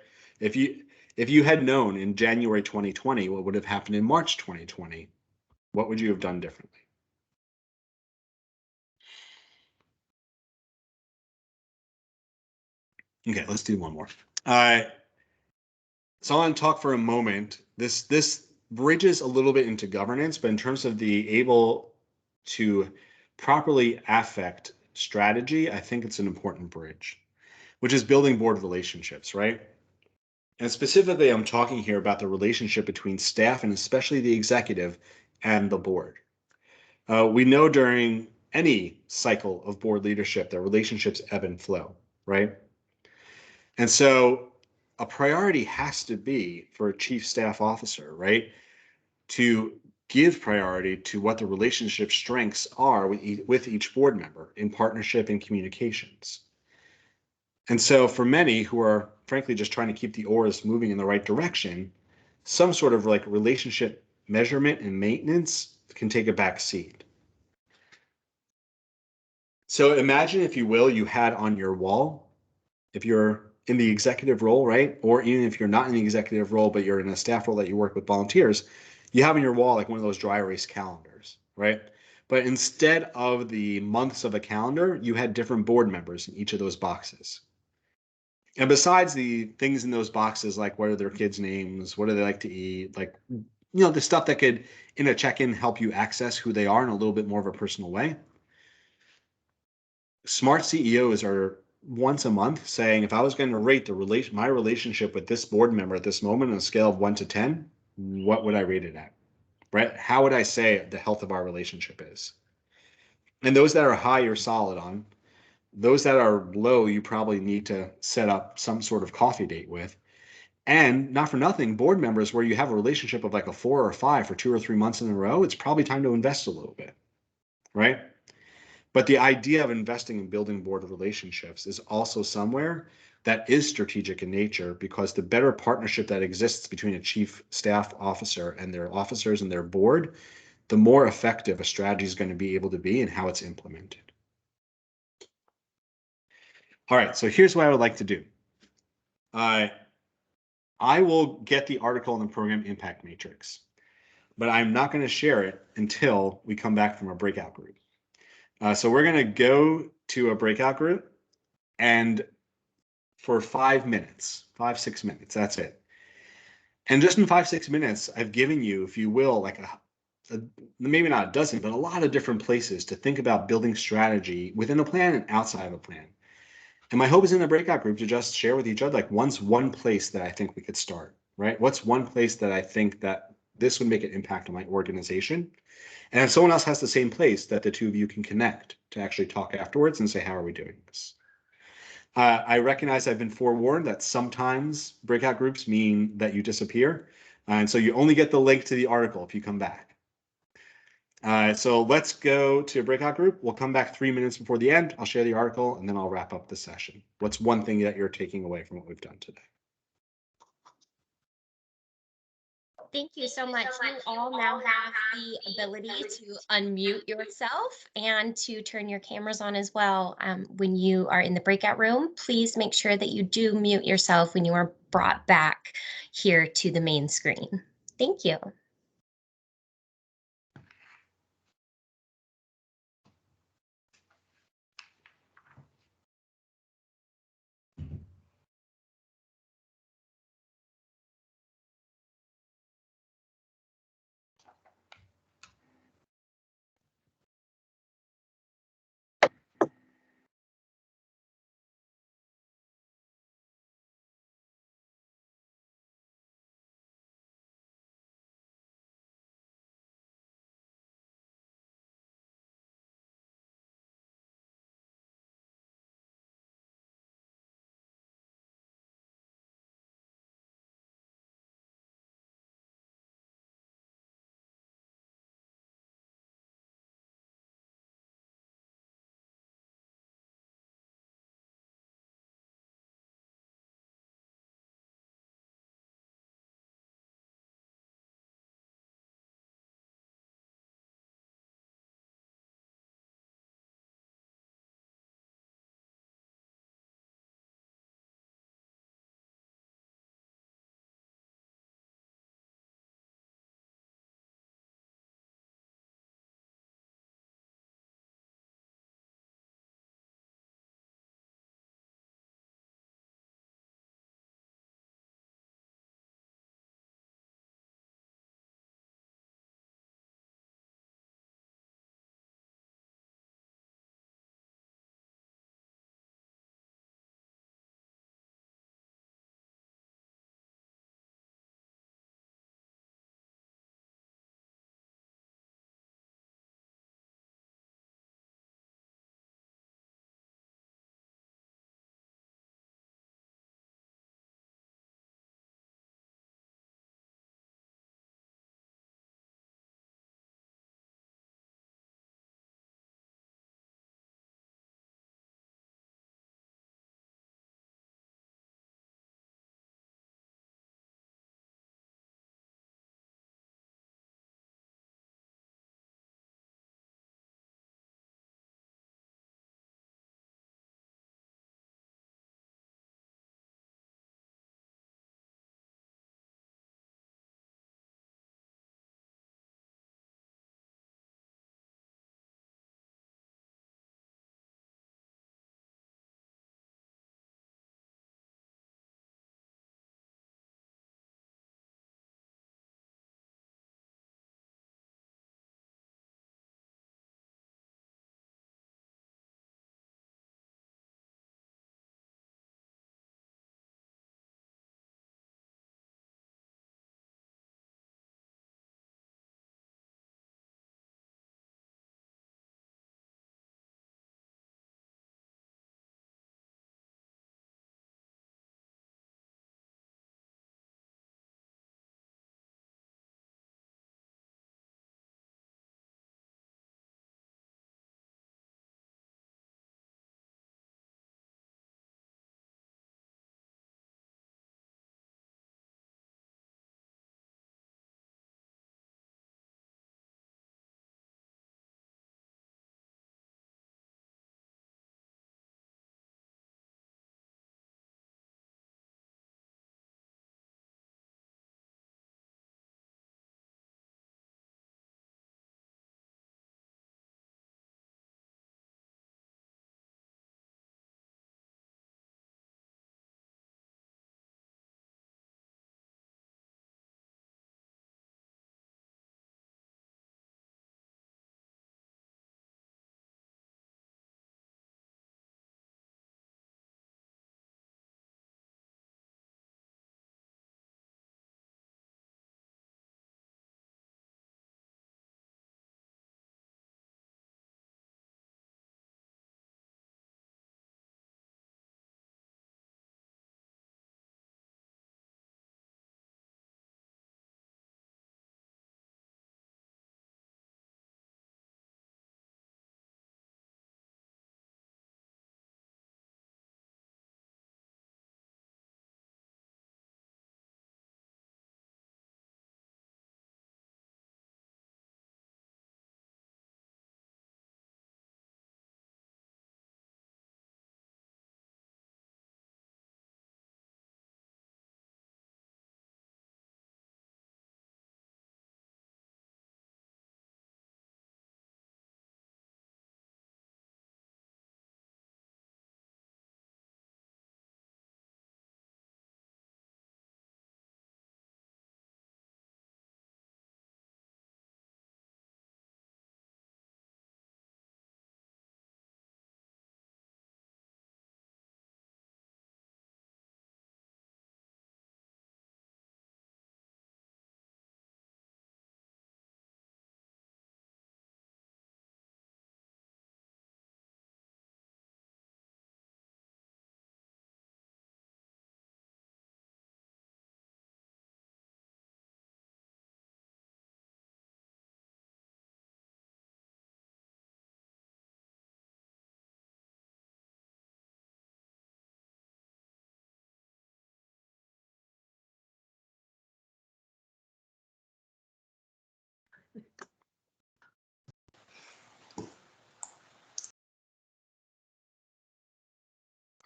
If you had known in January 2020 what would have happened in March 2020, what would you have done differently? Okay, let's do one more. So I want to talk for a moment. This bridges a little bit into governance, but in terms of the able to properly affect strategy, I think it's an important bridge, which is building board relationships, right? And specifically, I'm talking here about the relationship between staff and especially the executive and the board. We know during any cycle of board leadership that relationships ebb and flow, right? And so a priority has to be for a chief staff officer, right, to give priority to what the relationship strengths are with each board member in partnership and communications. And so for many who are frankly just trying to keep the oars moving in the right direction, some sort of like relationship measurement and maintenance can take a back seat. So imagine, if you will, you had on your wall, if you're in the executive role, right? Or even if you're not in the executive role, but you're in a staff role that you work with volunteers, you have on your wall like one of those dry erase calendars, right? But instead of the months of a calendar, you had different board members in each of those boxes. And besides the things in those boxes, like what are their kids' names, what do they like to eat, like, the stuff that could, in a check-in, help you access who they are in a little bit more of a personal way. Smart CEOs are once a month saying, if I was going to rate my relationship with this board member at this moment on a scale of 1 to 10, what would I rate it at? right? How would I say the health of our relationship is? And those that are high, you're solid on. Those that are low, you probably need to set up some sort of coffee date with. And not for nothing, board members where you have a relationship of like a 4 or 5 for 2 or 3 months in a row, it's probably time to invest a little bit, right? But the idea of investing in building board relationships is also somewhere that is strategic in nature, because the better partnership that exists between a chief staff officer and their officers and their board, the more effective a strategy is going to be able to be and how it's implemented. All right, so here's what I would like to do. I will get the article in the program impact matrix, but I'm not going to share it until we come back from a breakout group. So we're going to go to a breakout group, and for 5 minutes, 5-6 minutes, that's it. And just in 5-6 minutes, I've given you, if you will, like maybe not a dozen, but a lot of different places to think about building strategy within a plan and outside of a plan. And my hope is in the breakout group to just share with each other, like, what's one place that I think we could start, right? What's one place that I think that this would make an impact on my organization? And if someone else has the same place, that the two of you can connect to actually talk afterwards and say, how are we doing this? I recognize I've been forewarned that sometimes breakout groups mean that you disappear. And so you only get the link to the article if you come back. So let's go to a breakout group. We'll come back 3 minutes before the end. I'll share the article and then I'll wrap up the session. What's one thing that you're taking away from what we've done today? Thank you so much. You all now have the ability to unmute yourself and to turn your cameras on as well. When you are in the breakout room, please make sure that you do mute yourself when you are brought back here to the main screen. Thank you.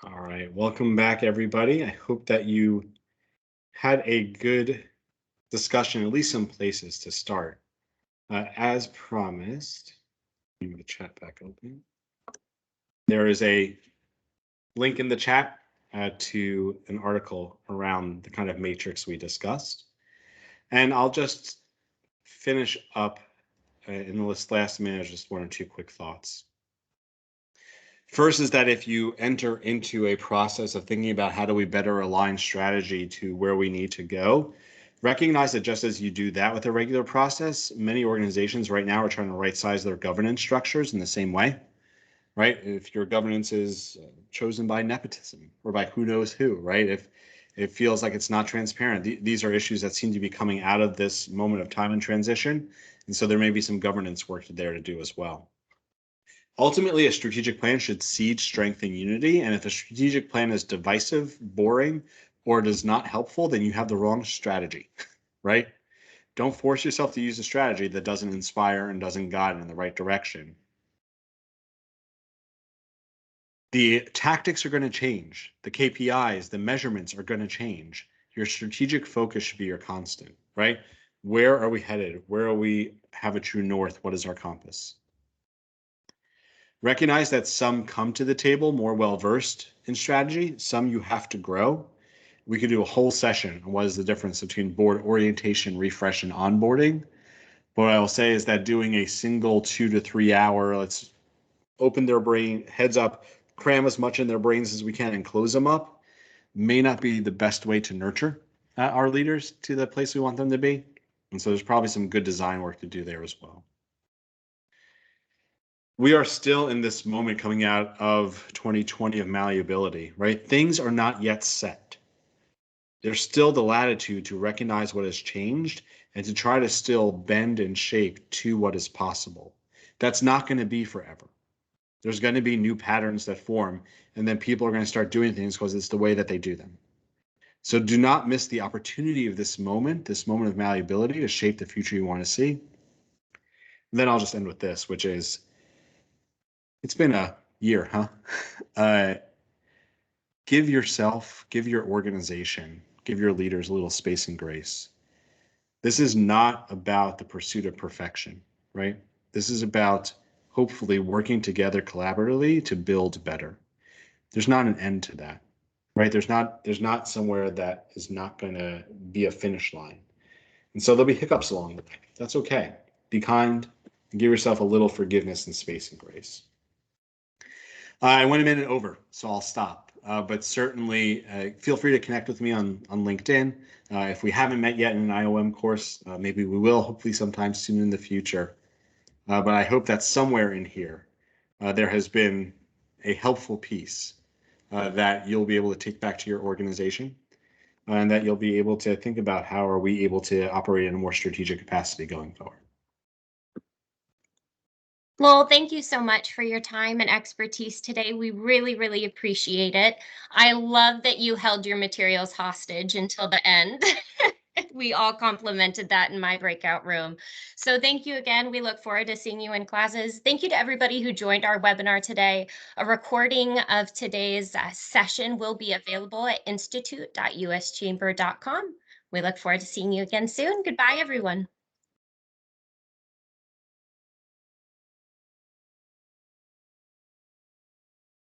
All right, welcome back, everybody. I hope that you had a good discussion, at least some places to start. As promised, let me get the chat back open. There is a link in the chat to an article around the kind of matrix we discussed. And I'll just finish up in this last minute, just one or two quick thoughts. First is that if you enter into a process of thinking about how do we better align strategy to where we need to go, recognize that just as you do that with a regular process, many organizations right now are trying to right-size their governance structures in the same way, right? If your governance is chosen by nepotism or by who knows who, right? If it feels like it's not transparent, these are issues that seem to be coming out of this moment of time and transition. And so there may be some governance work there to do as well. Ultimately, a strategic plan should seed strength and unity. And if a strategic plan is divisive, boring, or does not helpful, then you have the wrong strategy, right? Don't force yourself to use a strategy that doesn't inspire and doesn't guide in the right direction. The tactics are going to change. The KPIs, the measurements are going to change. Your strategic focus should be your constant, right? Where are we headed? Where are we have a true north? What is our compass? Recognize that some come to the table more well-versed in strategy. Some you have to grow. We could do a whole session on what is the difference between board orientation, refresh, and onboarding. What I will say is that doing a single 2 to 3 hour, let's open their brain, heads up, cram as much in their brains as we can and close them up, may not be the best way to nurture our leaders to the place we want them to be. And so there's probably some good design work to do there as well. We are still in this moment coming out of 2020 of malleability, right? Things are not yet set. There's still the latitude to recognize what has changed and to try to still bend and shape to what is possible. That's not going to be forever. There's going to be new patterns that form, and then people are going to start doing things because it's the way that they do them. So do not miss the opportunity of this moment of malleability to shape the future you want to see. And then I'll just end with this, which is, it's been a year, huh? Give yourself, give your organization, give your leaders a little space and grace. This is not about the pursuit of perfection, right? This is about hopefully working together collaboratively to build better. There's not an end to that, right? There's not somewhere that is not going to be a finish line. And so there'll be hiccups along the way. That's okay. Be kind and give yourself a little forgiveness and space and grace. I went a minute over, so I'll stop. But certainly feel free to connect with me on LinkedIn. If we haven't met yet in an IOM course, maybe we will, hopefully sometime soon in the future. But I hope that somewhere in here, there has been a helpful piece that you'll be able to take back to your organization and that you'll be able to think about how are we able to operate in a more strategic capacity going forward. Well, thank you so much for your time and expertise today. We really, really appreciate it. I love that you held your materials hostage until the end. We all complimented that in my breakout room. So thank you again. We look forward to seeing you in classes. Thank you to everybody who joined our webinar today. A recording of today's session will be available at institute.uschamber.com. We look forward to seeing you again soon. Goodbye, everyone.